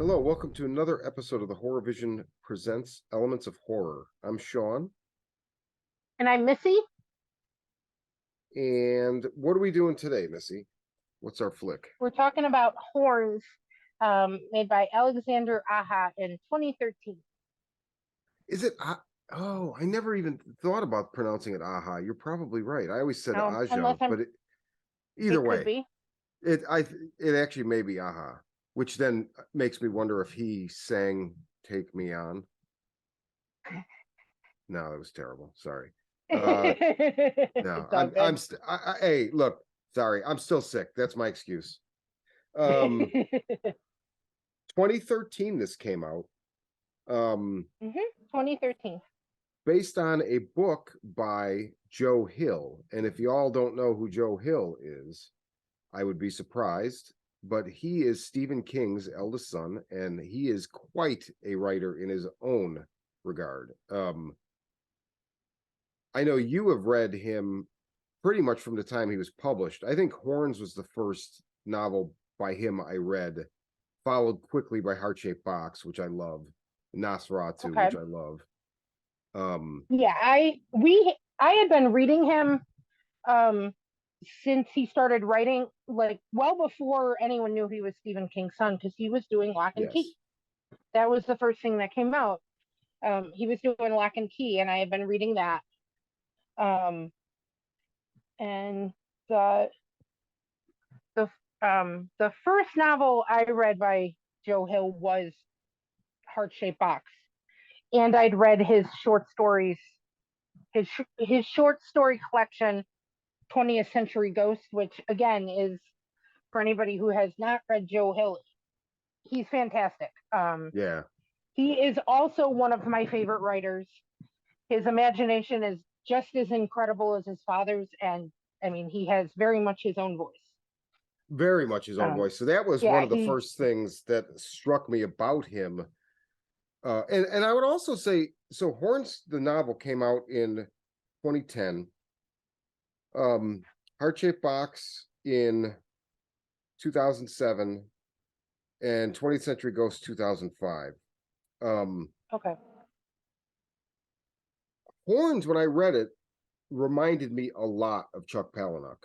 Hello, welcome to another episode of the Horror Vision Presents Elements of Horror. I'm Shawn, And I'm Missy. and what are we doing today, Missy? What's our flick? We're talking about horns made by Alexander Aha in 2013. Is it? Oh, I never even thought about pronouncing it Aha. You're probably right. I always said Now, unless Aja, I'm, but either it could way, be. it actually may be Aha, which then makes me wonder if he sang "Take Me On." No, that was terrible. Sorry. No, It's all good. hey, look, sorry, I'm still sick. That's my excuse. 2013 this came out. 2013. Based on a book by Joe Hill. And if you all don't know who Joe Hill is, I would be surprised, but he is Stephen King's eldest son, and he is quite a writer in his own regard. I know you have read him pretty much from the time he was published. I think Horns was the first novel by him I read, followed quickly by Heart-Shaped Box, which I love, Nosferatu, Okay. which I love. Yeah, I had been reading him since he started writing, like well before anyone knew he was Stephen King's son, because he was doing Lock and Yes. Key. That was the first thing that came out. He was doing Lock and Key, and I had been reading that. And the first novel I read by Joe Hill was Heart-Shaped Box, and I'd read his short stories, his short story collection, 20th Century Ghost, which again is, for anybody who has not read Joe Hill, he's fantastic. Yeah. He is also one of my favorite writers. His imagination is just as incredible as his father's, and I mean, he has very much his own voice. Very much his own voice. So that was Yeah, one of the first things that struck me about him. And I would also say, so Horns, the novel, came out in 2010. Heart-Shaped Box in 2007, and 20th Century Ghost 2005. Okay. Horns, when I read it, reminded me a lot of Chuck Palahniuk.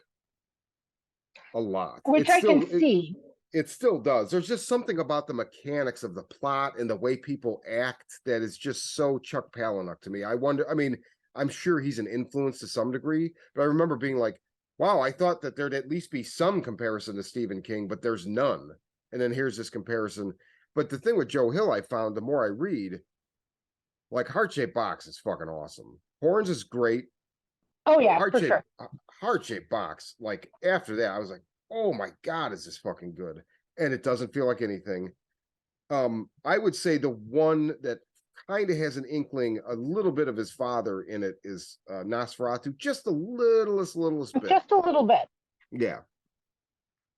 A lot. Which I can see. It still does. There's just something about the mechanics of the plot and the way people act that is just so Chuck Palahniuk to me. I wonder, I mean, I'm sure he's an influence to some degree, but I remember being like, wow, I thought that there'd at least be some comparison to Stephen King, but there's none. And then here's this comparison. But the thing with Joe Hill, I found the more I read, like Heart-Shaped Box is fucking awesome. Horns is great. Oh yeah, for sure. Heart-Shaped Box, like after that, I was like, oh my God, is this fucking good? And it doesn't feel like anything. I would say the one that kind of has an inkling, a little bit of his father in it is Nosferatu, just the littlest bit. Just a little bit. Yeah.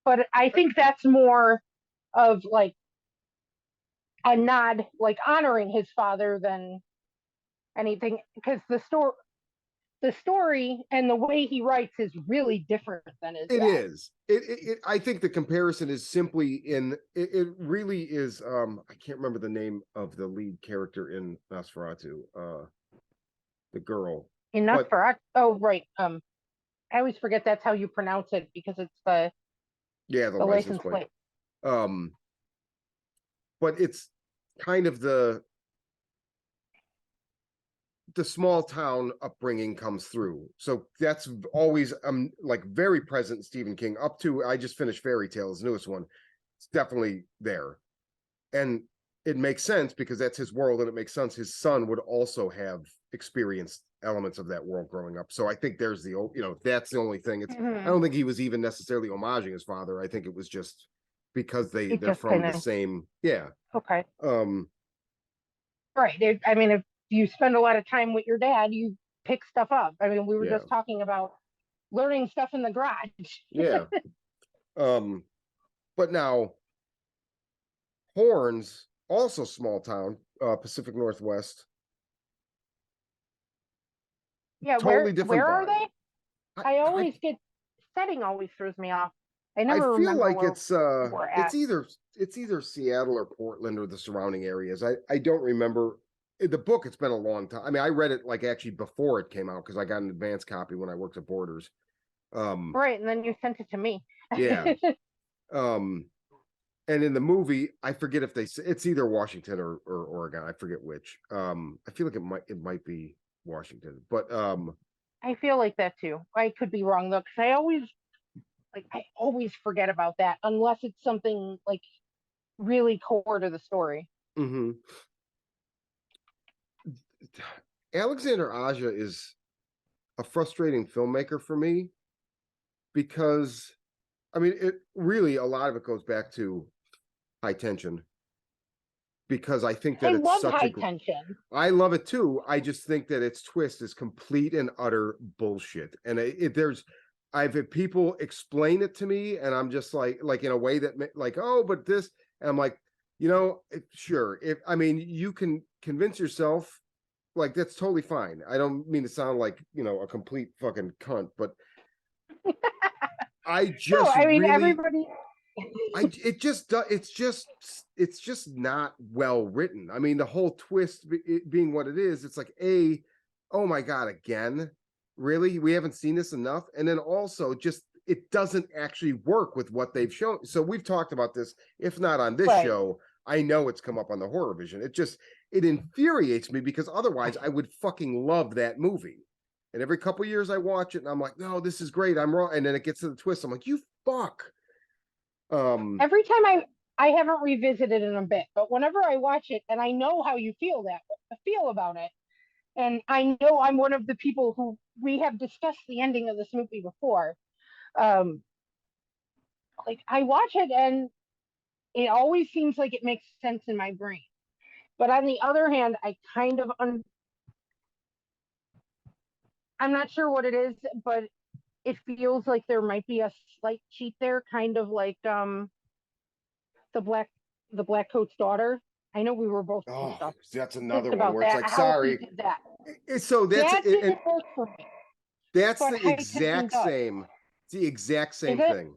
But I think that's more of like a nod, like honoring his father than anything, because the story and the way he writes is really different than his dad. Is. I think the comparison is simply it really is. I can't remember the name of the lead character in Nosferatu. The girl. In Nosferatu. Oh, right. I always forget that's how you pronounce it because it's the license plate. But it's kind of the small town upbringing comes through. So that's always like very present in Stephen King, up to I just finished Fairy Tale, his newest one. It's definitely there. And it makes sense because that's his world, and it makes sense his son would also have experienced elements of that world growing up. So I think there's that's the only thing. It's I don't think he was even necessarily homaging his father. I think it was just because they're from the same. Yeah. Okay. Right. I mean, if you spend a lot of time with your dad, you pick stuff up. I mean, we were just talking about learning stuff in the garage. Yeah. But now Horns, also small town, Pacific Northwest. Yeah, totally different. Where are they? I always get setting always throws me off. I never I feel remember like it's it's either Seattle or Portland or the surrounding areas. I don't remember the book. It's been a long time. I mean, I read it like actually before it came out because I got an advance copy when I worked at Borders. Right, and then you sent it to me. Yeah. And in the movie, I forget if it's either Washington or Oregon. I forget which. I feel like it might be Washington, but I feel like that too. I could be wrong though, because I always forget about that unless it's something like really core to the story. mm-hmm. Alexander Aja is a frustrating filmmaker for me because I mean it really a lot of it goes back to High Tension because I think that I it's love such High Tension. I love it too. I just think that its twist is complete and utter bullshit. And I've had people explain it to me, and I'm just like in a way that like, oh, but this, and I'm like, sure. If I mean, you can convince yourself, like that's totally fine. I don't mean to sound like a complete fucking cunt, but I No, just I mean really everybody. it's just not well written. I mean, the whole twist being what it is, it's like oh my god, again, really? We haven't seen this enough, and then also just it doesn't actually work with what they've shown. So we've talked about this, if not on this Right. show, I know it's come up on the Horror Vision. It infuriates me because otherwise I would fucking love that movie. And every couple years I watch it and I'm like, no, this is great. I'm wrong. And then it gets to the twist. I'm like, you fuck. Every time I haven't revisited it in a bit, but whenever I watch it and I know how you feel about it, and I know I'm one of the people who we have discussed the ending of this movie before. Um, like I watch it and it always seems like it makes sense in my brain. But on the other hand, I'm not sure what it is, but it feels like there might be a slight cheat there, kind of like the black the black coat's daughter. I know we were both Oh, that's pissed another one about where it's that. like, How he sorry. did that. So that's That and didn't work for me. that's But the High Tension exact does. same. It's the exact Is same it? thing.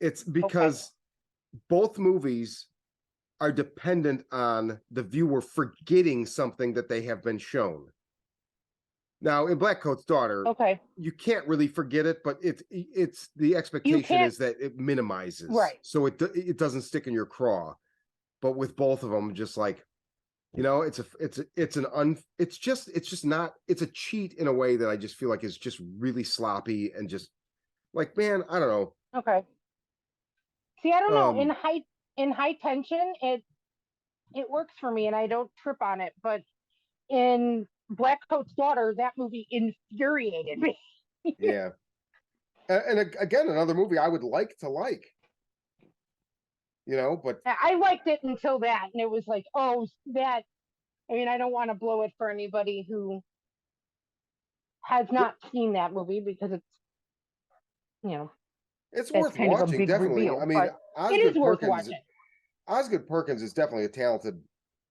It's Okay. because both movies are dependent on the viewer forgetting something that they have been shown. Now, in Black Coat's Daughter, Okay. you can't really forget it, but it's the You expectation can't. is that it minimizes, Right. so it doesn't stick in your craw. But with both of them, just like it's just not it's a cheat in a way that I just feel like is just really sloppy and just like, man, I don't know. Okay. See, I don't know. Um, In High Tension, it works for me, and I don't trip on it. But in Black Coat's Daughter, that movie infuriated me. yeah. And again, another movie I would like to like, but I liked it until that, and it was like, oh, that. I mean, I don't want to blow it for anybody who has not seen that movie because you know, it's that's worth kind of a watching, big definitely. I reveal. mean, But it is Osgood worth Perkins watching. Osgood Perkins is definitely a talented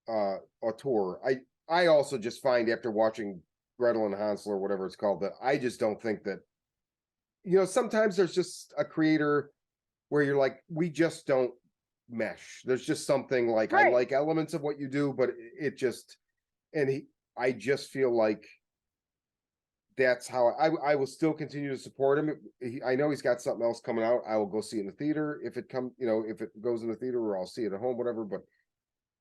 auteur. I also just find after watching Gretel and Hansel or whatever it's called that I just don't think that sometimes there's just a creator where you're like, we just don't mesh. There's just something like I Right. like elements of what you do, but it just I just feel like that's how I will still continue to support him. I know he's got something else coming out. I will go see it in the theater if if it goes in the theater, or I'll see it at home, whatever. But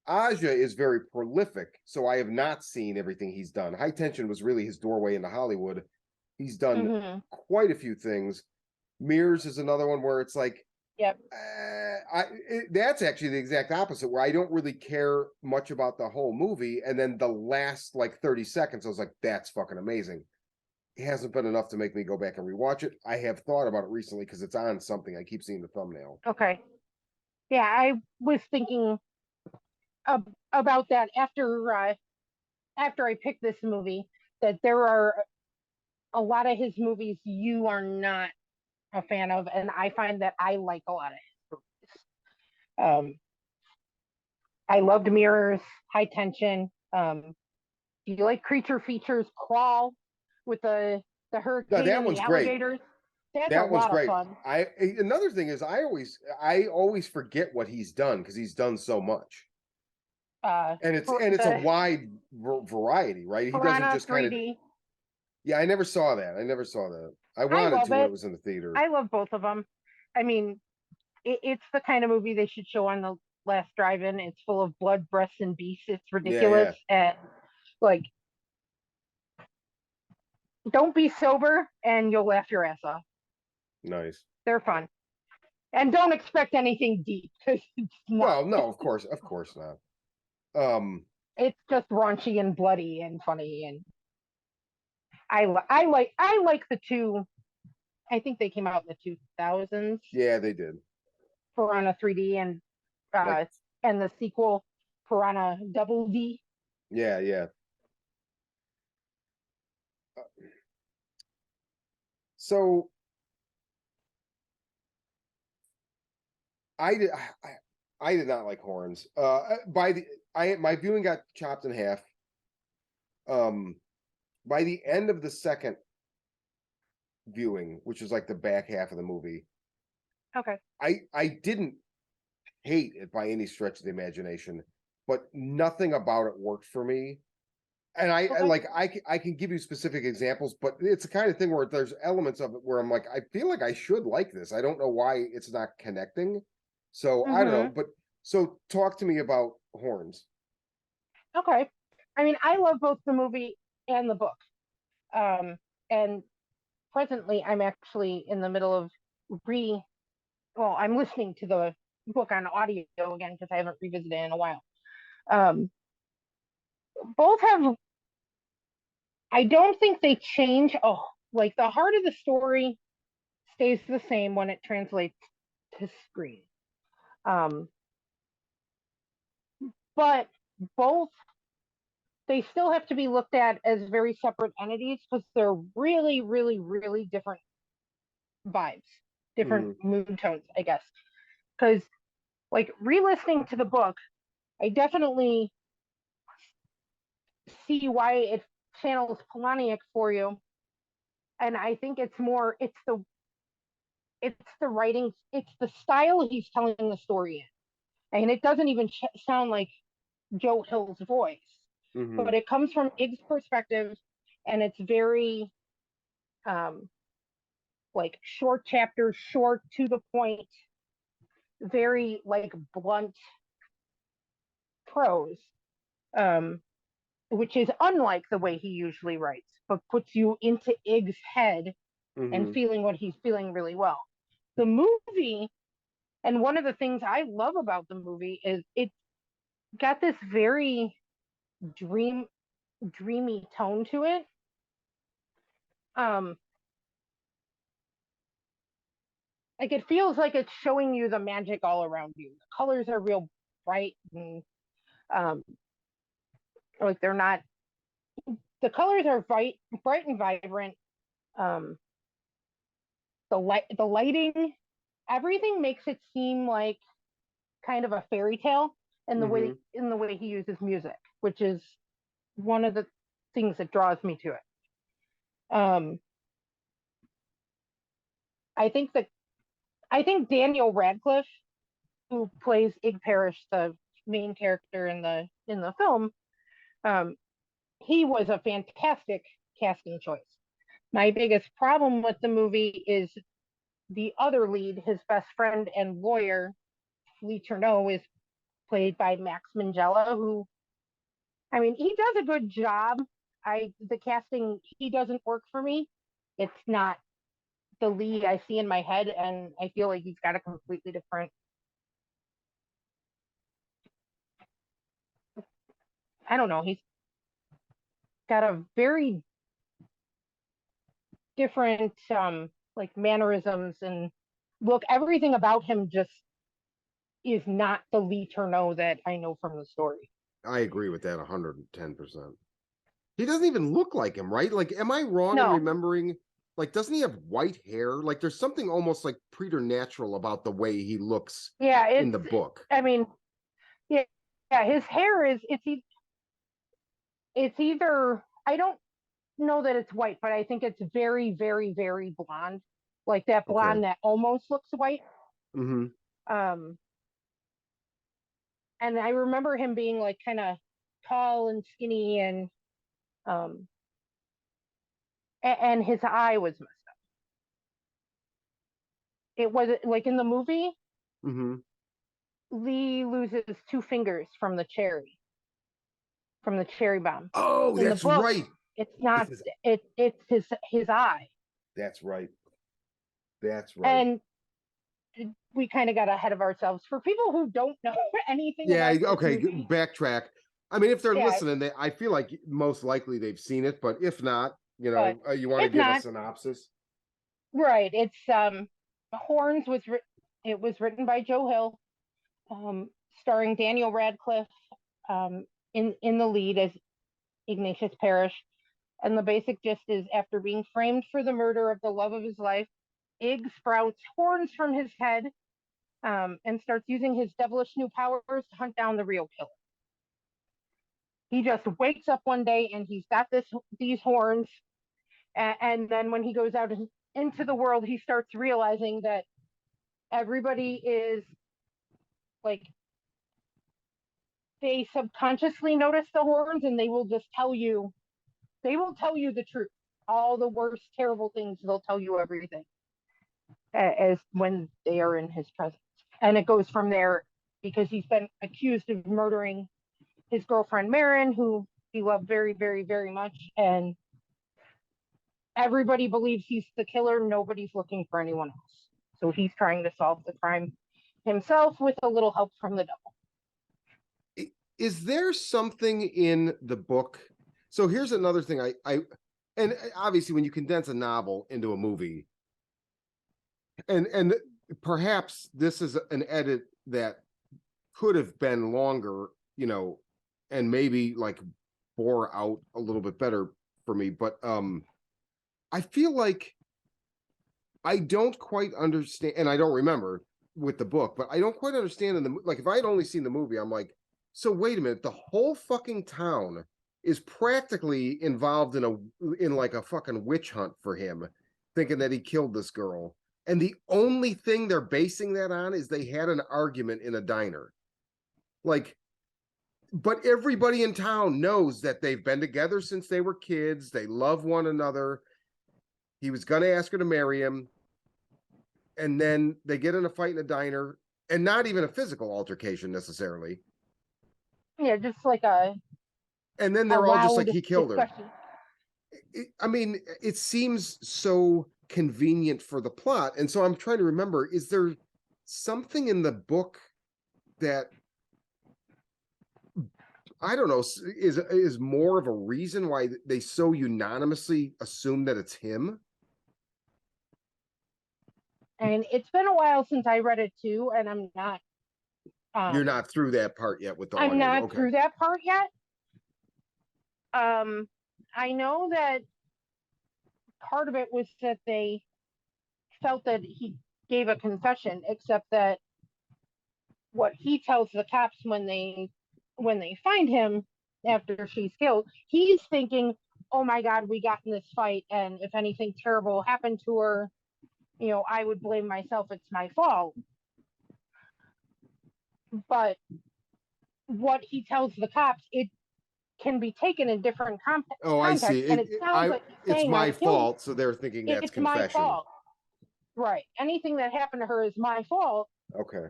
Aja is very prolific, so I have not seen everything he's done. High Tension was really his doorway into Hollywood. He's done quite a few things. Mirrors is another one where it's like, Yep. that's actually the exact opposite, where I don't really care much about the whole movie, and then the last like 30 seconds, I was like, that's fucking amazing. It hasn't been enough to make me go back and rewatch it. I have thought about it recently because it's on something. I keep seeing the thumbnail. Okay. Yeah, I was thinking about that after I picked this movie. That there are a lot of his movies you are not a fan of, and I find that I like a lot of his movies. I loved Mirrors, High Tension. Do you like creature features? Crawl with the No, hurricane that and the one's great. alligators. That's a That one's lot of great. fun. Another thing is I always forget what he's done because he's done so much. And it's a The wide variety, right? He doesn't Piranha just kind of 3D. yeah, I never saw that. I never saw that. I I wanted love to when it it. was in the theater. I love both of them. I mean, it's the kind of movie they should show on the last drive-in. It's full of blood, breasts, and beasts. It's Yeah, ridiculous, yeah. and like, don't be sober, and you'll laugh your ass off. Nice. They're fun, and don't expect anything deep because it's not. Well, no, of course not. Um, It's just raunchy and bloody and funny, and I like the two. I think they came out in the 2000s. yeah, they did. Piranha 3D Like, uh and the sequel Piranha Double D. yeah, yeah. So I did, I did not like horns. By the I my viewing got chopped in half. Um, by the end of the second viewing, which was like the back half of the movie, Okay. I didn't hate it by any stretch of the imagination, but nothing about it worked for me. And Okay. I can give you specific examples, but it's the kind of thing where there's elements of it where I'm like, I feel like I should like this. I don't know why it's not connecting. So I don't know, Mhm. but so talk to me about horns. Okay. I mean, I love both the movie and the book. And presently I'm actually in the middle of re I'm listening to the book on audio again because I haven't revisited it in a while. Um both have I don't think they change. Oh, like the heart of the story stays the same when it translates to screen. Um, but both they still have to be looked at as very separate entities because they're really, really, really different vibes, different Hmm. mood tones, I guess. Because like re-listening to the book, I definitely see why it channels Polaniac for you, and I think it's the writing, it's the style he's telling the story in, and it doesn't even sound like Joe Hill's voice, Hmm. but it comes from Ig's perspective, and it's very um, like short chapters, short to the point, very like blunt prose, um, which is unlike the way he usually writes, but puts you into Ig's head and Hmm. feeling what he's feeling really well. The movie, and one of the things I love about the movie is it got this very dream dreamy tone to it. Um, like it feels like it's showing you the magic all around you. The colors are real bright and um, like they're not. The colors are bright and vibrant. Um, the lighting, everything makes it seem like kind of a fairy tale Hmm. in the way he uses music, which is one of the things that draws me to it. Um, I think that I think Daniel Radcliffe, who plays Ig Parish, the main character in the film, um, he was a fantastic casting choice. My biggest problem with the movie is the other lead, his best friend and lawyer, Lee Chernow, is played by Max Minghella, who, I mean, he does a good job. The casting, he doesn't work for me. It's not the lead I see in my head, and I feel like he's got a completely different. I don't know. He's got a very different like mannerisms and look. Everything about him just is not the Lee Chernow that I know from the story. I agree with that 110%. He doesn't even look like him, right? Like, am I wrong in No, remembering? Like, doesn't he have white hair? Like, there's something almost like preternatural about the way he looks yeah, in it's. the book. I mean, yeah, yeah. His hair is. It's either. I don't know that it's white, but I think it's very, very, very blonde. like that Okay. blonde that almost looks white. Mm-hmm. Um, and I remember him being like kind of tall and skinny, um, and his eye was messed up. It was like in the movie, Mm-hmm. Lee loses two fingers from the cherry bomb. Oh, In the that's book, right. it's not. It's It's his eye, That's right. That's right. and we kind of got ahead of ourselves. For people who don't know anything Yeah, about this okay, movie, backtrack. I mean, if they're yeah, listening, I feel like most likely they've seen it, but if not, but you want to if give a not, synopsis? right? It's Horns it was written by Joe Hill, starring Daniel Radcliffe in the lead as Ignatius Parrish. And the basic gist is after being framed for the murder of the love of his life, Ig sprouts horns from his head and starts using his devilish new powers to hunt down the real killer. He just wakes up one day and he's got these horns, and then when he goes out into the world, he starts realizing that everybody is like they subconsciously notice the horns and they will tell you the truth, all the worst terrible things. They'll tell you everything as when they are in his presence, and it goes from there because he's been accused of murdering his girlfriend Marin, who he loved very, very, very much, and everybody believes he's the killer. Nobody's looking for anyone else, so he's trying to solve the crime himself with a little help from the devil. Is there something in the book? So here's another thing and obviously when you condense a novel into a movie, and perhaps this is an edit that could have been longer, and maybe like bore out a little bit better for me, but I feel like I don't quite understand, and I don't remember with the book, but I don't quite understand like if I had only seen the movie, I'm like, so wait a minute, the whole fucking town is practically involved in like a fucking witch hunt for him, thinking that he killed this girl. And the only thing they're basing that on is they had an argument in a diner. Like, but everybody in town knows that they've been together since they were kids. They love one another. He was going to ask her to marry him. And then they get in a fight in a diner, and not even a physical altercation necessarily. Yeah, just like And then a they're all just like, loud he killed her. discussion. I mean, it seems so convenient for the plot. And so I'm trying to remember, is there something in the book that I don't know is more of a reason why they so unanimously assume that it's him? And it's been a while since I read it too, and You're um not through that part yet with the I'm audio. not Okay. through that part yet. I know that part of it was that they felt that he gave a confession, except that what he tells the cops when they find him after she's killed, he's thinking, "Oh my God, we got in this fight, and if anything terrible happened to her, I would blame myself. It's my fault." But what he tells the cops, it can be taken in different Oh, I see. contexts, and it sounds like he's It's saying, "I my killed. fault. So they're thinking that's It's my confession. fault." Right. Anything that happened to her is my fault, Okay.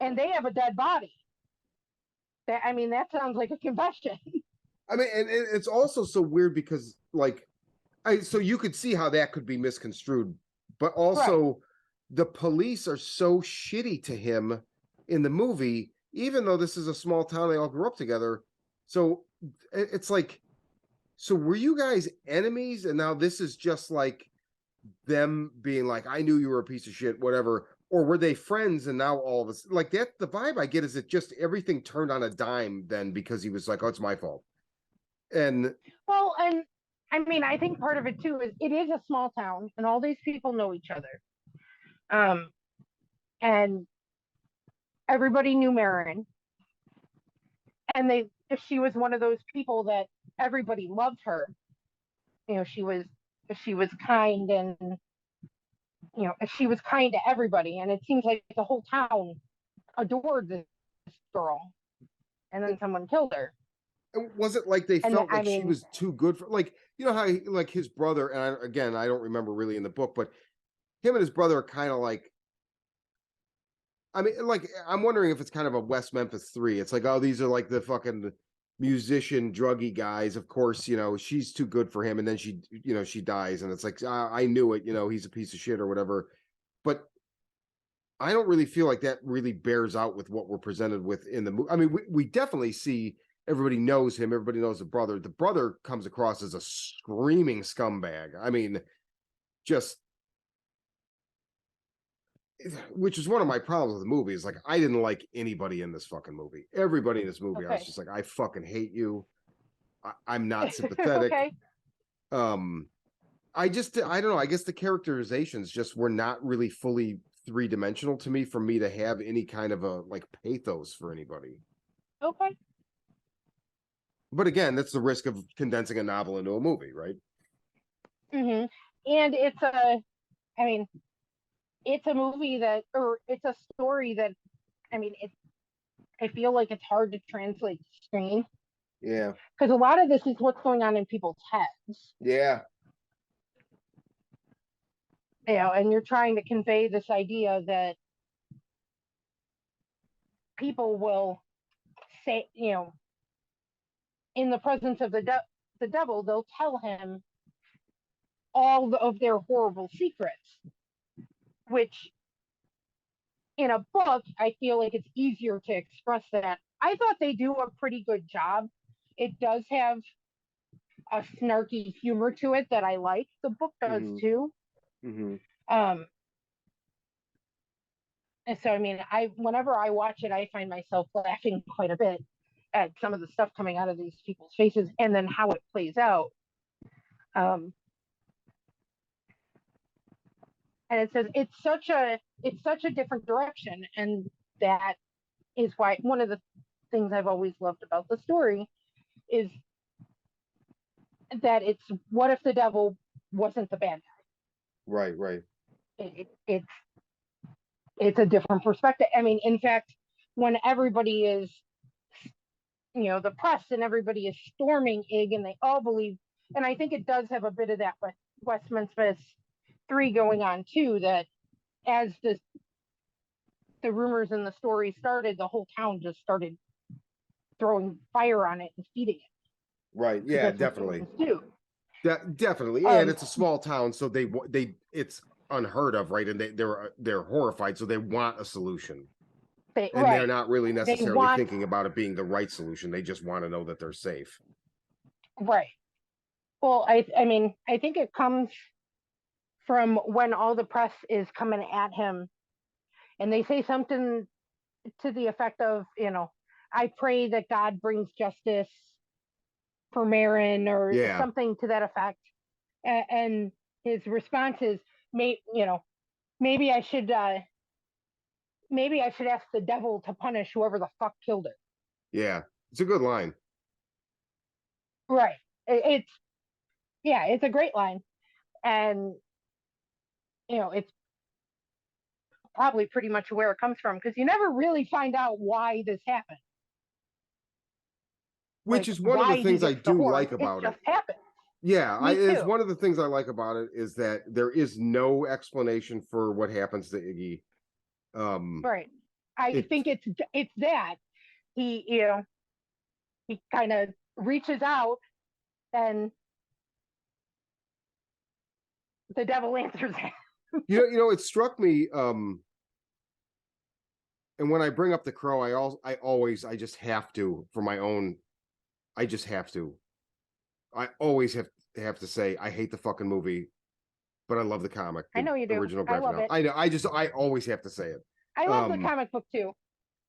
and they have a dead body. That sounds like a confession. I mean, and it's also so weird because like so you could see how that could be misconstrued, but Right. also the police are so shitty to him in the movie, even though this is a small town, they all grew up together. So it's like, so were you guys enemies? And now this is just like them being like, I knew you were a piece of shit, whatever. Or were they friends and now all of us like that? The vibe I get is it just everything turned on a dime then because he was like, oh, it's my fault. And Well, and I think part of it too is it is a small town, and all these people know each other. And everybody knew Marin, and she was one of those people that everybody loved her. She was kind, and she was kind to everybody, and it seems like the whole town adored this girl, and then someone killed her. Was it like they And felt like I she mean, was too good for, like, you know how like his brother, and again, I don't remember really in the book, but him and his brother are kind of like, I mean, like, I'm wondering if it's kind of a West Memphis 3. It's like, oh, these are like the fucking musician, druggy guys. Of course, she's too good for him. And then she dies. And it's like, I knew it, he's a piece of shit or whatever. But I don't really feel like that really bears out with what we're presented with in the movie. I mean, we definitely see everybody knows him. Everybody knows the brother. The brother comes across as a screaming scumbag. I mean, just, which is one of my problems with the movie, is like, I didn't like anybody in this fucking movie. Everybody in this movie, I was okay. just like, I fucking hate you. I'm not sympathetic. Okay. I don't know. I guess the characterizations just were not really fully three-dimensional to me for me to have any kind of a like pathos for anybody. Okay. But again, that's the risk of condensing a novel into a movie, right? And I mean, it's a movie that, or it's a story that, I mean, I feel like it's hard to translate to screen. Yeah. Because a lot of this is what's going on in people's heads. Yeah. And you're trying to convey this idea that people will say, in the presence of the devil, they'll tell him all of their horrible secrets, which in a book, I feel like it's easier to express that. I thought they do a pretty good job. It does have a snarky humor to it that I like. The book does too. Mm-hmm. And so, I mean, whenever I watch it, I find myself laughing quite a bit at some of the stuff coming out of these people's faces, and then how it plays out. And it says it's such a different direction, and that is why one of the things I've always loved about the story is that it's, what if the devil wasn't the bad guy? Right. It's a different perspective. I mean, in fact, when everybody is, the press and everybody is storming Ig, and they all believe, and I think it does have a bit of that West Memphis 3 going on too, that as the rumors and the story started, the whole town just started throwing fire on it and feeding it. Right. Yeah, definitely. Definitely. And it's a small town, so it's unheard of, right? And they're horrified, so they want a solution. They're not really necessarily thinking about it being the right solution. They just want to know that they're safe. Right. Well, I mean, I think it comes from when all the press is coming at him, and they say something to the effect of, I pray that God brings justice for Marin, or something to that effect. And his response is, maybe I should ask the devil to punish whoever the fuck killed her. Yeah, it's a good line. Right. It's a great line, and it's probably pretty much where it comes from, because you never really find out why this happened. Which is one of the things I do like about it. It just happens. Yeah, it's one of the things I like about it, is that there is no explanation for what happens to Iggy. Right. I think it's that he kind of reaches out, and the devil answers him. It struck me, and when I bring up The Crow, I just have to, for my own, I just have to. I always have to say I hate the fucking movie, but I love the comic. I know you do. Original I love it. I know. I always have to say it. I love the comic book too.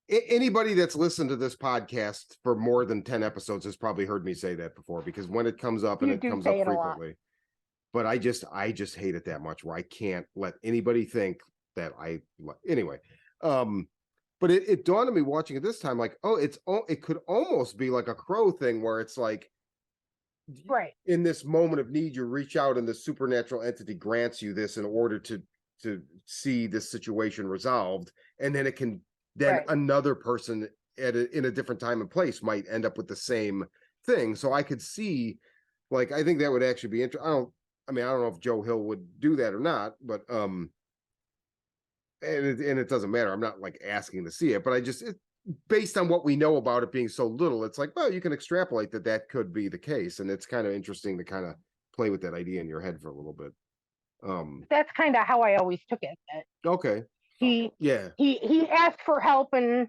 Anybody that's listened to this podcast for more than 10 episodes has probably heard me say that before, because when it comes up, and it comes up frequently, but I just hate it that much, where I can't let anybody think that anyway. But it dawned on me watching it this time, like, it could almost be like a Crow thing, where it's like, right, in this moment of need, you reach out and the supernatural entity grants you this in order to to see this situation resolved, and then it can then Right. another person in a different time and place might end up with the same thing. So I could see, like, I think that would actually be interesting. I don't know if Joe Hill would do that or not, but and it doesn't matter. I'm not like asking to see it, but based on what we know about it being so little, it's like, well, you can extrapolate that could be the case, and it's kind of interesting to kind of play with that idea in your head for a little bit. That's kind of how I always took it. That Okay, he yeah, he asked for help and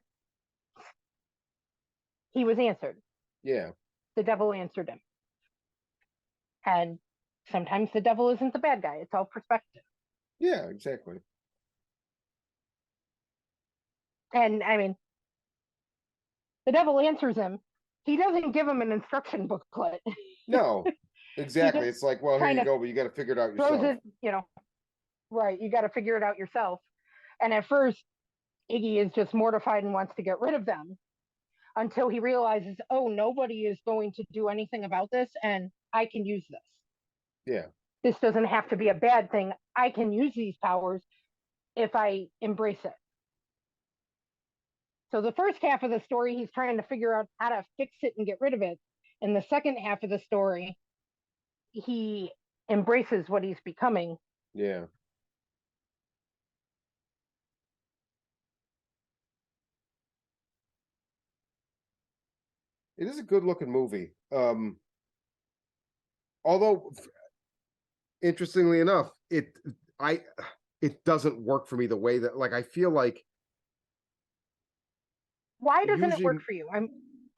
he was answered. yeah, The devil answered him. And sometimes the devil isn't the bad guy. It's all perspective. yeah, exactly. And I mean, the devil answers him. He doesn't give him an instruction booklet. No, He exactly. just It's like, well, here kind you of go, but you got to figure it out throws yourself. it, right. You got to figure it out yourself. And at first, Iggy is just mortified and wants to get rid of them until he realizes, oh, nobody is going to do anything about this, and I can use this. Yeah, This doesn't have to be a bad thing. I can use these powers if I embrace it. So the first half of the story, he's trying to figure out how to fix it and get rid of it. In the second half of the story, he embraces what he's becoming. yeah. It is a good looking movie. Although interestingly enough, I it doesn't work for me the way that, like, I feel like Why doesn't it work usually, for you?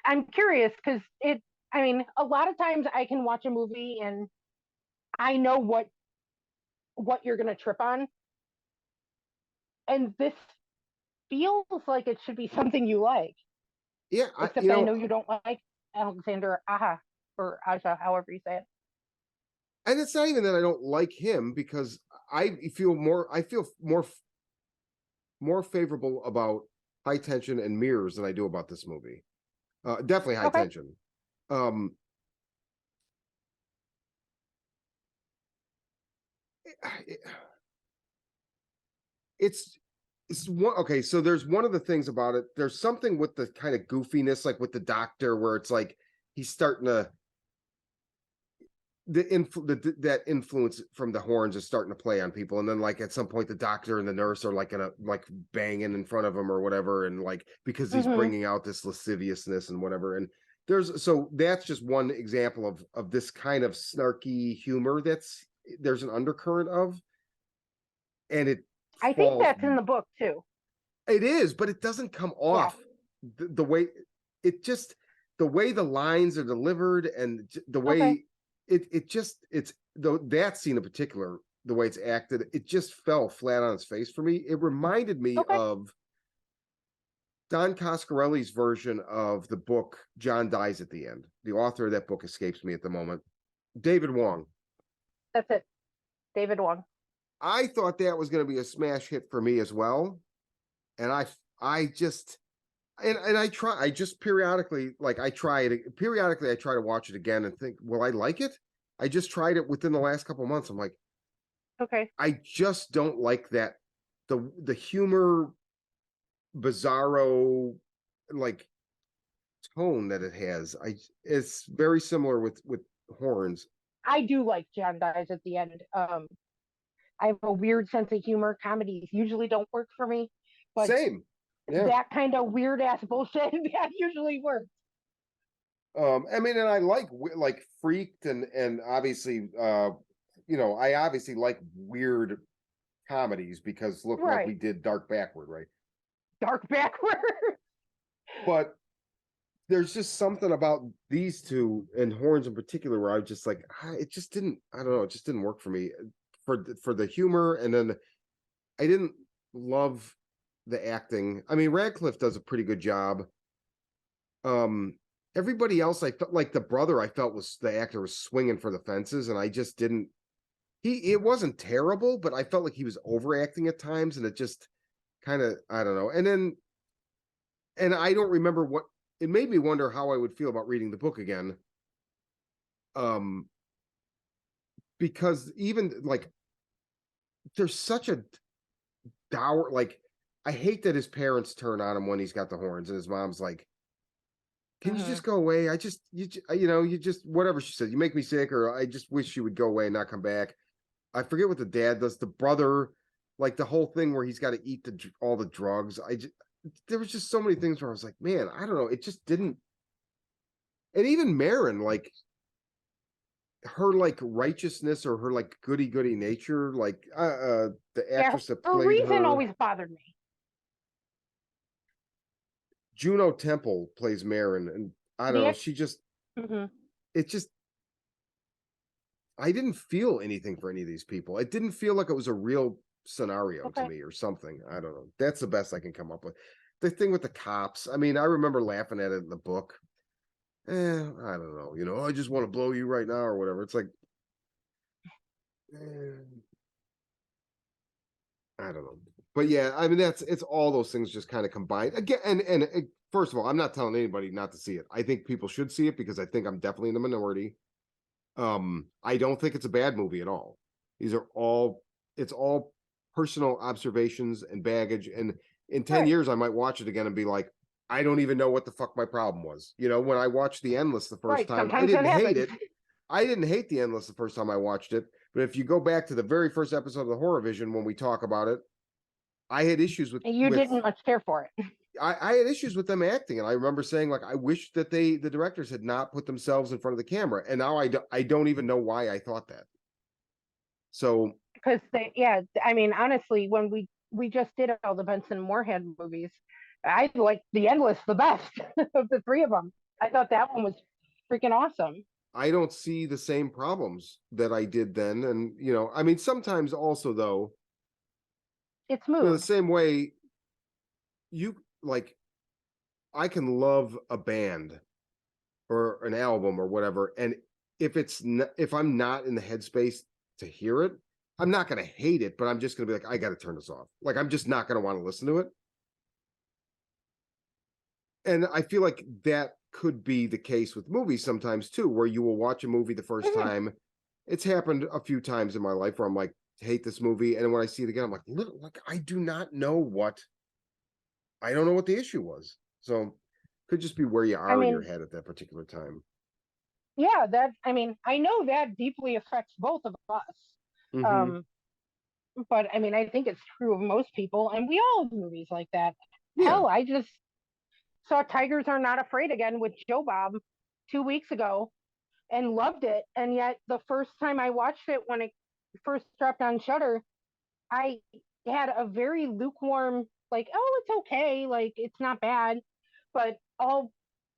I'm curious because it. I mean, a lot of times I can watch a movie and I know what you're going to trip on, and this feels like it should be something you like. yeah, Except I know you don't like Alexander Aha or Aja, however you say it. and it's not even that I don't like him, because I feel more favorable about High Tension and Mirrors than I do about this movie. Definitely High Okay. Tension. Um, it, it's it's one okay. So there's one of the things about it. There's something with the kind of goofiness, like with the doctor, where it's like he's starting to that influence from the horns is starting to play on people, and then like at some point the doctor and the nurse are like gonna like banging in front of him or whatever, and like because he's Mm-hmm. bringing out this lasciviousness and whatever, and that's just one example of this kind of snarky humor there's an undercurrent of, and I think falls that's in the book too. it is, but it doesn't come Yeah. off the way it just the way the lines are delivered, and the Okay. way it's though that scene in particular, the way it's acted, it just fell flat on its face for me. It reminded me Okay. of Don Coscarelli's version of the book John Dies at the End. The author of that book escapes me at the moment. David Wong. That's it. David Wong. I thought that was going to be a smash hit for me as well, and I just and I just periodically, like, I try it periodically, I try to watch it again and think, will I like it? I just tried it within the last couple months. I'm like, Okay. I just don't like that the humor bizarro like tone that it has. It's very similar with horns. I do like John Dies at the End. I have a weird sense of humor. Comedies usually don't work for me, but Same. Yeah. that kind of weird ass bullshit that usually works. I mean, and I like Freaked, and obviously I obviously like weird comedies, because look, like we Right. did Dark Backward, right? Dark backward. But there's just something about these two, and horns in particular, where I was just like, it just didn't, I don't know, it just didn't work for me, for the humor, and then I didn't love the acting. I mean, Radcliffe does a pretty good job. Um, Everybody else, I felt like the brother, I felt was the actor was swinging for the fences, and I just didn't. It wasn't terrible, but I felt like he was overacting at times, and it just kind of, I don't know. And I don't remember what it made me wonder how I would feel about reading the book again. Um, because even like there's such a dour, like, I hate that his parents turn on him when he's got the horns, and his mom's like, "Can you Mhm. just go away? You know, you just whatever she said. You make me sick, or I just wish you would go away and not come back." I forget what the dad does. The brother, like the whole thing where he's got to eat all the drugs. There was just so many things where I was like, man, I don't know. It just didn't. And even Marin, like her like righteousness or her like goody nature, like the Yeah, actress that her played reason her, always bothered me. Juno Temple plays Marin, and I don't know. The She just hmm it just I didn't feel anything for any of these people. It didn't feel like it was a real scenario to Okay. me or something. I don't know. That's the best I can come up with. The thing with the cops, I mean, I remember laughing at it in the book. I don't know. You know, I just want to blow you right now or whatever. It's like, I don't know. But yeah, I mean, it's all those things just kind of combined again. And first of all, I'm not telling anybody not to see it. I think people should see it because I think I'm definitely in the minority. I don't think it's a bad movie at all. These are all it's all personal observations and baggage. And in 10 Right. years, I might watch it again and be like, I don't even know what the fuck my problem was. You know, when I watched The Endless the first Right. time, I Sometimes that didn't hate happens. it. I didn't hate The Endless the first time I watched it. But if you go back to the very first episode of the Horror Vision when we talk about it, I had issues And you didn't much care for it. I had issues with them acting, and I remember saying like I wish that the directors had not put themselves in front of the camera, and now I don't even know why I thought that. So Because yeah, I mean, honestly, when we just did all the Benson Moorhead movies, I liked The Endless the best of the three of them. I thought that one was freaking awesome. I don't see the same problems that I did then, and you know, I mean, sometimes also though, It's you know, the mood. same way you like, I can love a band or an album or whatever, and if I'm not in the headspace to hear it, I'm not going to hate it, but I'm just going to be like, I got to turn this off. Like, I'm just not going to want to listen to it. And I feel like that could be the case with movies sometimes too, where you will watch a movie the first Mhm. time. It's happened a few times in my life where I'm like, hate this movie, and when I see it again, I'm like I do not know I don't know what the issue was. So could just be where you I are in your mean, head at that particular time. yeah, that I mean, I know that deeply affects both of us. Mm-hmm. Um, but I mean, I think it's true of most people, and we all have movies like that. Yeah. Hell, I just saw Tigers Are Not Afraid Again with Joe Bob 2 weeks ago and loved it. And yet, the first time I watched it when it first dropped on Shutter, I had a very lukewarm, like, oh, it's okay, like it's not bad. But all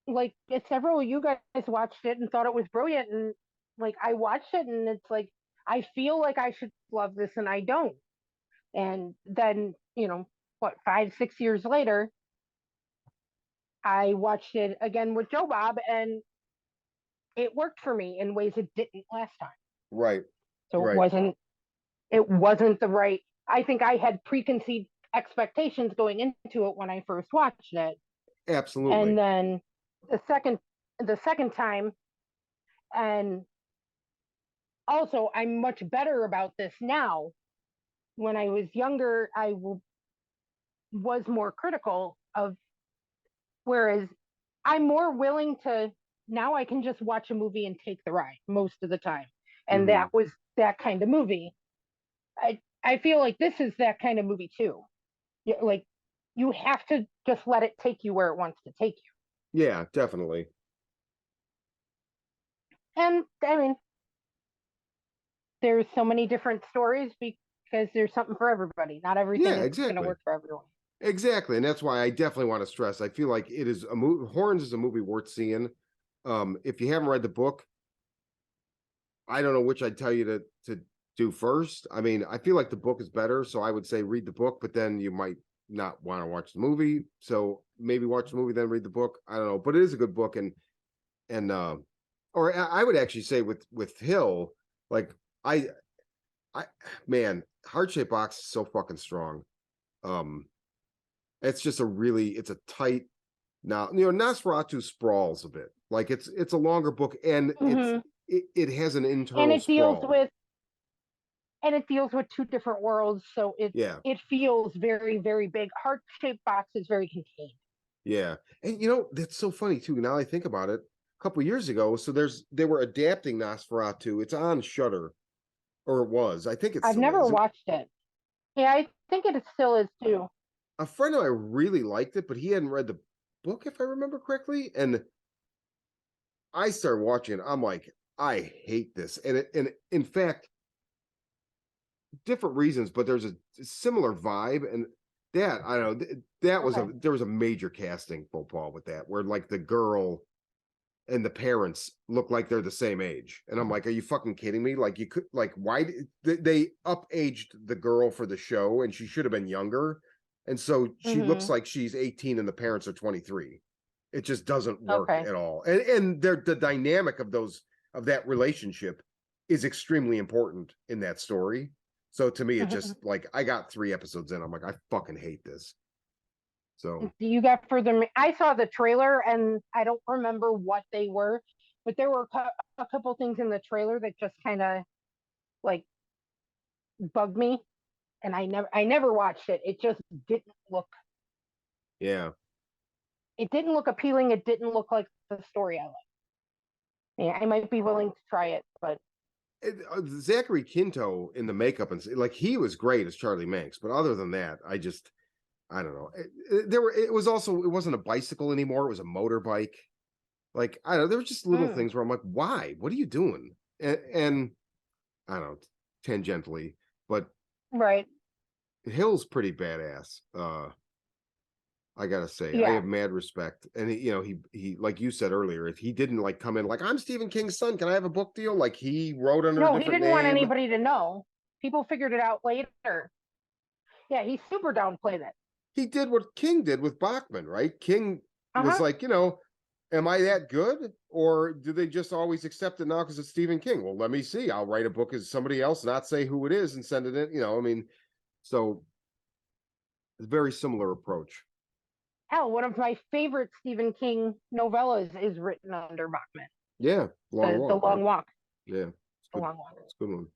like several of you guys watched it and thought it was brilliant, and like I watched it and it's like I feel like I should love this and I don't. And then what, 5 6 years later, I watched it again with Joe Bob and it worked for me in ways it didn't last time. Right. So Right. it wasn't the right. I think I had preconceived expectations going into it when I first watched it, and Absolutely. then the second the second time, and also I'm much better about this now. When I was younger, was more critical of, whereas I'm more willing to, now I can just watch a movie and take the ride most of the time. And Mm-hmm. that was that kind of movie. I feel like this is that kind of movie too. Like you have to just let it take you where it wants to take Yeah, definitely. you. And I mean, there's so many different stories because there's something for everybody. Not everything Yeah, is going to exactly. work for everyone. Exactly. And that's why I definitely want to stress. I feel like it is a movie. Horns is a movie worth seeing. If you haven't read the book, I don't know which I'd tell you to do first. I mean, I feel like the book is better, so I would say read the book, but then you might not want to watch the movie. So maybe watch the movie, then read the book. I don't know, but it is a good book, and or I would actually say with Hill, like I I man, Heart Shaped Box is so fucking strong. Um, it's just it's a tight. Now, you know, Nosferatu sprawls a bit. Like it's a longer book, and Mm-hmm. it has an And internal it deals sprawl. with and it deals with two different worlds, so Yeah. it feels very, very big. Heart-shaped box is very contained. Yeah. And that's so funny too. Now I think about it, a couple years ago, so they were adapting Nosferatu. It's on Shutter, or it was. I think it I've still never is. watched it. Yeah, I think it still is too. A friend of mine really liked it, but he hadn't read the book, if I remember correctly. And I started watching it. I'm like, I hate this. And in fact, different reasons, but there's a similar vibe. And that, I don't know, that was Okay. there was a major casting faux pas with that, where like the girl and the parents look like they're the same age. And I'm like, are you fucking kidding me? Like, you could, like, why they up aged the girl for the show, and she should have been younger. And so she looks Mm-hmm. like she's 18 and the parents are 23. It just doesn't work Okay. at all. And the dynamic of that relationship is extremely important in that story. So to me, it just like, I got 3 episodes in. I'm like, I fucking hate this. So You got further. I saw the trailer and I don't remember what they were, but there were a couple things in the trailer that just kind of like bugged me, and I never watched it. It just didn't look. yeah. It didn't look appealing. It didn't look like the story I like. Yeah, I might be willing to try it, but Zachary Quinto in the makeup, and like, he was great as Charlie Manx, but other than that, I don't know. It was also, it wasn't a bicycle anymore; it was a motorbike. Like, I don't know, there were just little mm, things where I'm like, why? What are you doing? And I don't know, tangentially, but right. Hill's pretty badass. I gotta say, I Yeah. have mad respect. And he like you said earlier, if he didn't like come in like, I'm Stephen King's son, can I have a book deal? Like, he wrote under a No, he different didn't want name. anybody to know. People figured it out later. Yeah, he super downplayed it. He did what King did with Bachman, right? King Uh was huh. like, am I that good? Or do they just always accept it now because it's Stephen King? Well, let me see. I'll write a book as somebody else, not say who it is, and send it in. I mean, so it's a very similar approach. Hell, one of my favorite Stephen King novellas is written under Bachman. Yeah, Long The Walk, Long right? Walk. Yeah, it's The good. Long Walk. It's a good one.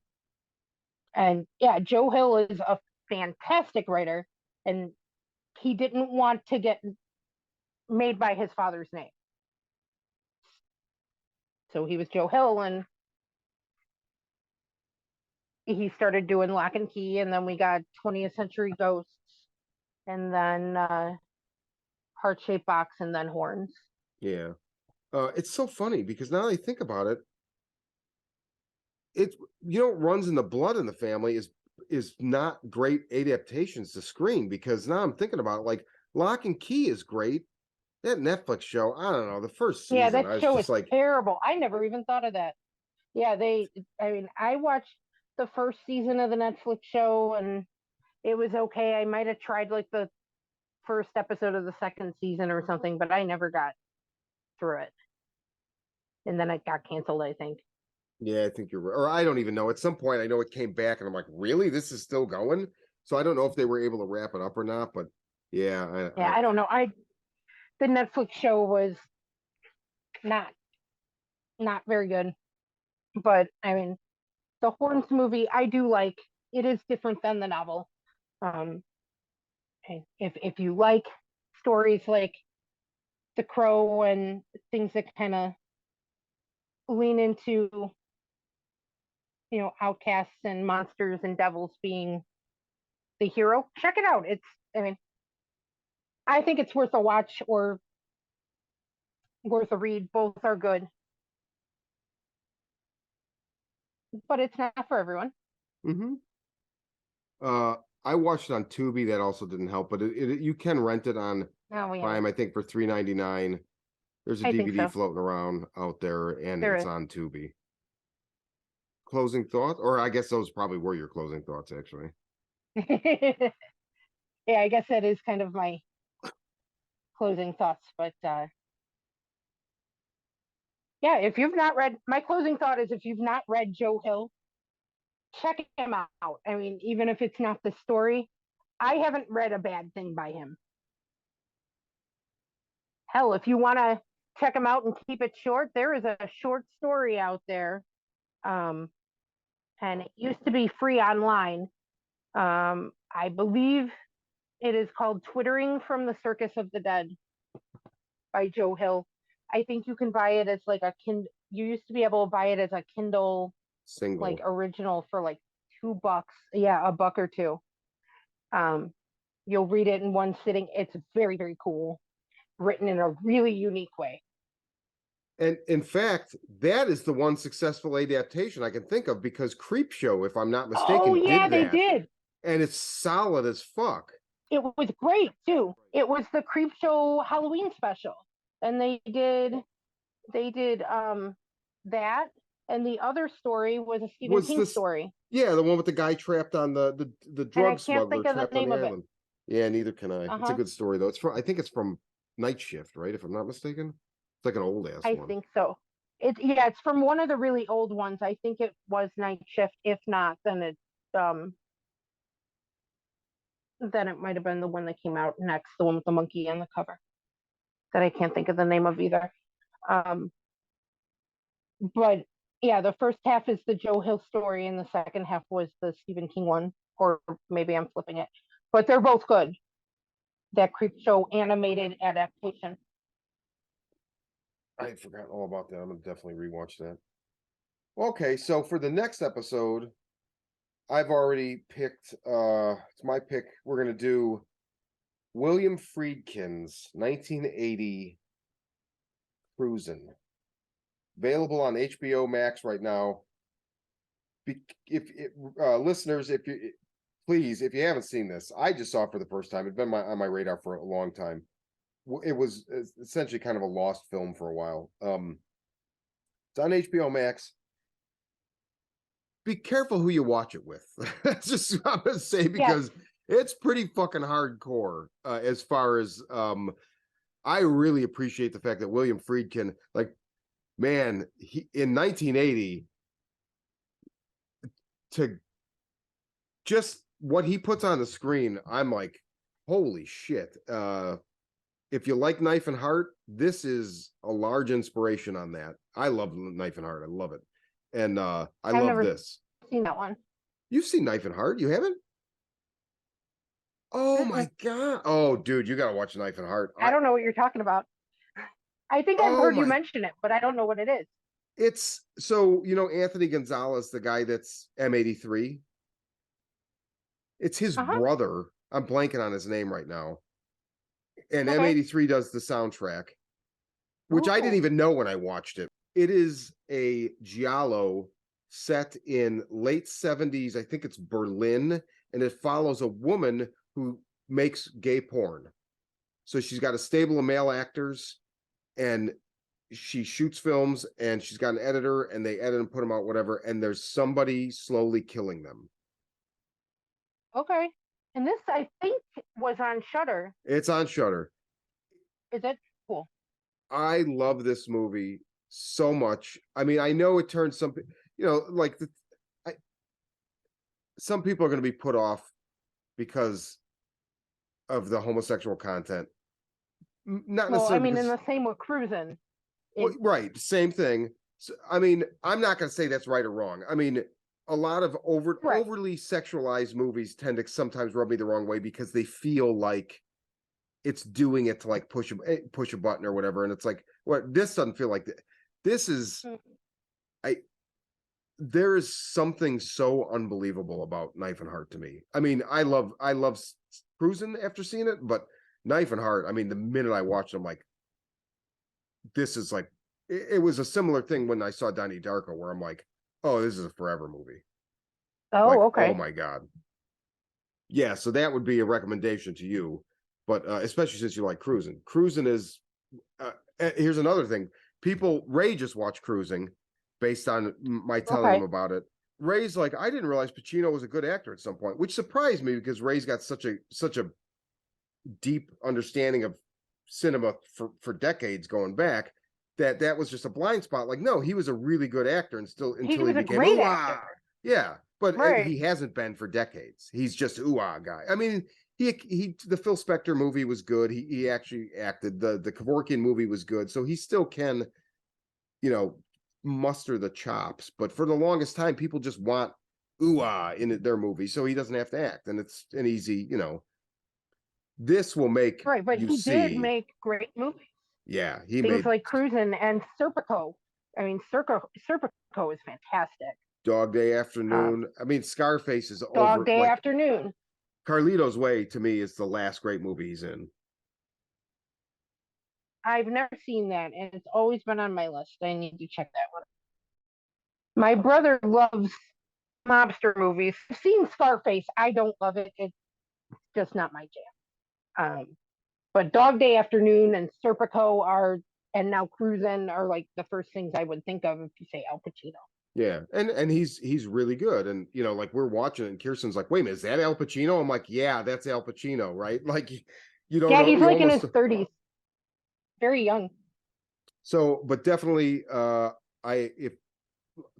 And yeah, Joe Hill is a fantastic writer, and he didn't want to get made by his father's name. So he was Joe Hill, and he started doing Lock and Key, and then we got 20th Century Ghosts, and then Heart Shaped Box, and then Horns. Yeah. It's so funny because now I think about it, it runs in the blood in the family is not great adaptations to screen, because now I'm thinking about it, like, Lock and Key is great. That Netflix show, I don't know, the first Yeah, season, that I was show is just like, terrible. I never even thought of that. Yeah, I mean, I watched the first season of the Netflix show, and it was okay. I might have tried like the first episode of the second season or something, but I never got through it. And then it got canceled, I think. yeah, I think you're right. Or I don't even know. At some point, I know it came back, and I'm like, really? This is still going? So I don't know if they were able to wrap it up or not, but yeah, Yeah, I don't know. The Netflix show was not not very good, but I mean, the Horns movie I do like. It is different than the novel. Um, if you like stories like The Crow and things that kind of lean into outcasts and monsters and devils being the hero, check it out. I mean, I think it's worth a watch or worth a read. Both are good, but it's not for everyone. hmm uh I watched it on Tubi. That also didn't help, but you can rent it on Oh yeah, Prime, I think, for $3.99. There's a I think DVD so. floating around out there, and There it's is. on Tubi. Closing thoughts, or I guess those probably were your closing thoughts, actually. Yeah, I guess that is kind of my closing thoughts. But yeah, if you've not read, my closing thought is if you've not read Joe Hill, check him out. I mean, even if it's not the story, I haven't read a bad thing by him. Hell, if you want to check him out and keep it short, there is a short story out there. Um, and it used to be free online. I believe it is called Twittering from the Circus of the Dead by Joe Hill. I think you can buy it as like a Kindle. You used to be able to buy it as a Kindle like Single. original for like $2. Yeah, a buck or two. Um, you'll read it in one sitting. It's very, very cool, written in a really unique way. And in fact, that is the one successful adaptation I can think of, because Creepshow, if I'm not Oh mistaken, yeah, did they that. did. And it's solid as fuck. It was great too. It was the Creepshow Halloween special, and they did that, and the other story was a Stephen Was King this, story, yeah, the one with the guy trapped on the and I drug can't smuggler think of the trapped on name the of it. island. Yeah, neither can I. Uh It's a huh. good story though. It's from, I think it's from Night Shift, right? If I'm not mistaken. It's like an old ass I one. think so. It's from one of the really old ones. I think it was Night Shift. If not, um then it might have been the one that came out next, the one with the monkey on the cover that I can't think of the name of either. Um, but yeah, the first half is the Joe Hill story, and the second half was the Stephen King one, or maybe I'm flipping it. But they're both good. That Creep Show animated adaptation. I had forgotten all about that. I'm gonna definitely rewatch that. Okay, so for the next episode, I've already picked it's my pick. We're gonna do William Friedkin's 1980 Cruisin'. Available on HBO Max right now. If listeners, if you please, if you haven't seen this, I just saw it for the first time. It's been on my radar for a long time. It was essentially kind of a lost film for a while. It's on HBO Max. Be careful who you watch it with. That's just what I'm gonna say, Yes. because it's pretty fucking hardcore. As far as I really appreciate the fact that William Friedkin, like, man, he in 1980, to just what he puts on the screen, I'm like, holy shit. If you like Knife and Heart, this is a large inspiration on that. I love Knife and Heart. I love it. And I I've love never this. seen that one. You've seen Knife and Heart? You haven't? Oh Mm-mm. my god. Oh, dude, you gotta watch Knife and Heart. I don't know what you're talking about. I think I've Oh heard you my, mention it, but I don't know what it is. it's so, Anthony Gonzalez, the guy that's M83. It's his Uh huh. brother. I'm blanking on his name right now. And Okay. M83 does the soundtrack, which I didn't Ooh. even know when I watched it. It is a giallo set in late 70s. I think it's Berlin, and it follows a woman who makes gay porn. So she's got a stable of male actors, and she shoots films, and she's got an editor, and they edit and put them out, whatever. And there's somebody slowly killing them. Okay. And this, I think, was on Shutter. It's on Shutter. Is it cool? I love this movie so much. I mean, I know it turns some, like I, some people are going to be put off because of the homosexual content. Not Well, I necessarily mean, in because, the same with Cruising. well, It, right, same thing. So, I mean, I'm not going to say that's right or wrong. I mean, a lot of right. overly sexualized movies tend to sometimes rub me the wrong way because they feel like it's doing it to like push a button or whatever, and it's like, what, this doesn't feel like that. This is, Mm. I there is something so unbelievable about Knife and Heart to me. I mean, I love Cruising after seeing it, but Knife and Heart, I mean, the minute I watched it, I'm like, this is like, it was a similar thing when I saw Donnie Darko, where I'm like, oh, this is a forever movie. Like, Oh, oh okay. my god. Yeah, so that would be a recommendation to you, but especially since you like Cruising. Cruising is here's another thing. Ray just watched Cruising based on my telling him Okay. about it. Ray's like, I didn't realize Pacino was a good actor at some point, which surprised me because Ray's got such a deep understanding of cinema for decades going back, that was just a blind spot. Like, no, he was a really good actor, and still He until he was a became great ooh actor. ah. Yeah, but Right. he hasn't been for decades. He's just ooh ah guy. I mean, he the Phil Spector movie was good. He actually acted. The Kevorkian movie was good, so he still can, you know, muster the chops. But for the longest time, people just want ooh-ah in their movie, so he doesn't have to act, and it's an easy, this will make Right, but you he did see. make great movies. Yeah, he Things made like Cruisin' and Serpico. I mean, Serpico is fantastic. Dog Day Afternoon. Um, I mean, Scarface is Dog over. Day Like Afternoon. Carlito's Way to me is the last great movie he's in. I've never seen that, and it's always been on my list. I need to check that one. My brother loves mobster movies. I've seen Scarface. I don't love it. It's just not my jam. But Dog Day Afternoon and Serpico and now Cruisin' are like the first things I would think of if you say Al Pacino. Yeah, and he's really good, and like we're watching it, and Kirsten's like, "Wait a minute, is that Al Pacino?" I'm like, "Yeah, that's Al Pacino, right?" Like, you don't Yeah, know, he's you like in almost. his 30s, very young. So, but definitely, if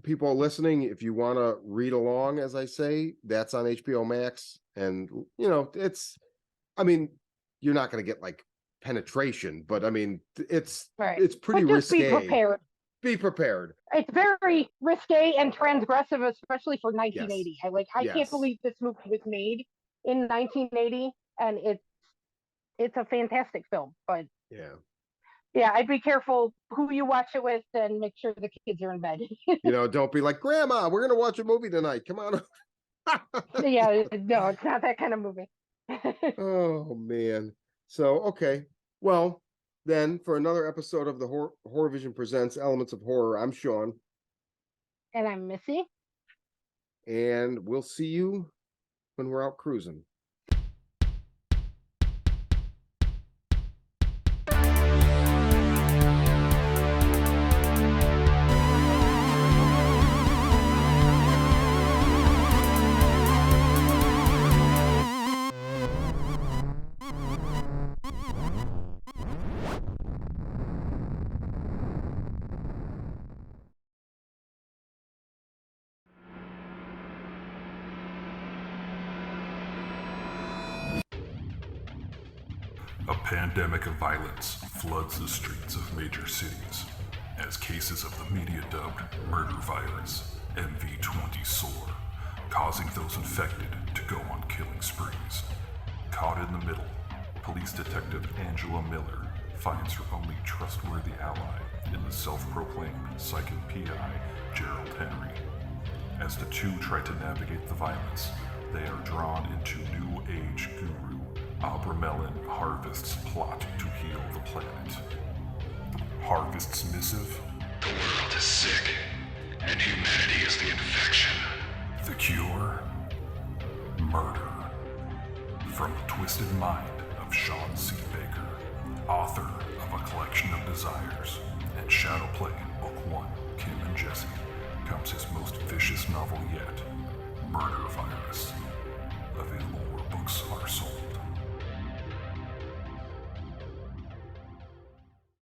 people are listening, if you want to read along, as I say, that's on HBO Max, and it's, I mean, you're not going to get like penetration, but I mean, Right. it's pretty But just be risque. prepared. Be prepared. It's very risque and transgressive, especially for Yes. 1980. I can't Yes. believe this movie was made in 1980, and it's a fantastic film. But Yeah. yeah, I'd be careful who you watch it with and make sure the kids are in bed. Don't be like, Grandma, we're gonna watch a movie tonight. Come on. Yeah, no, it's not that kind of movie. Oh man. So okay. Well, then for another episode of the Horror Vision Presents Elements of Horror, I'm Shawn. And I'm Missy. And we'll see you when we're out cruising. A pandemic of violence floods the streets of major cities as cases of the media-dubbed murder virus, MV20 soar, causing those infected to go on killing sprees. Caught in the middle, police detective Angela Miller finds her only trustworthy ally in the self-proclaimed psychic PI, Gerald Henry. As the two try to navigate the violence, they are drawn into New Age guru Abramelin Harvest's plot to heal the planet. Harvest's missive? The world is sick, and humanity is the infection. The cure? Murder. From the twisted mind of Shawn C. Baker, author of A Collection of Desires and Shadowplay in Book 1, Kim and Jesse, comes his most vicious novel yet, Murder Virus. Available where books are sold.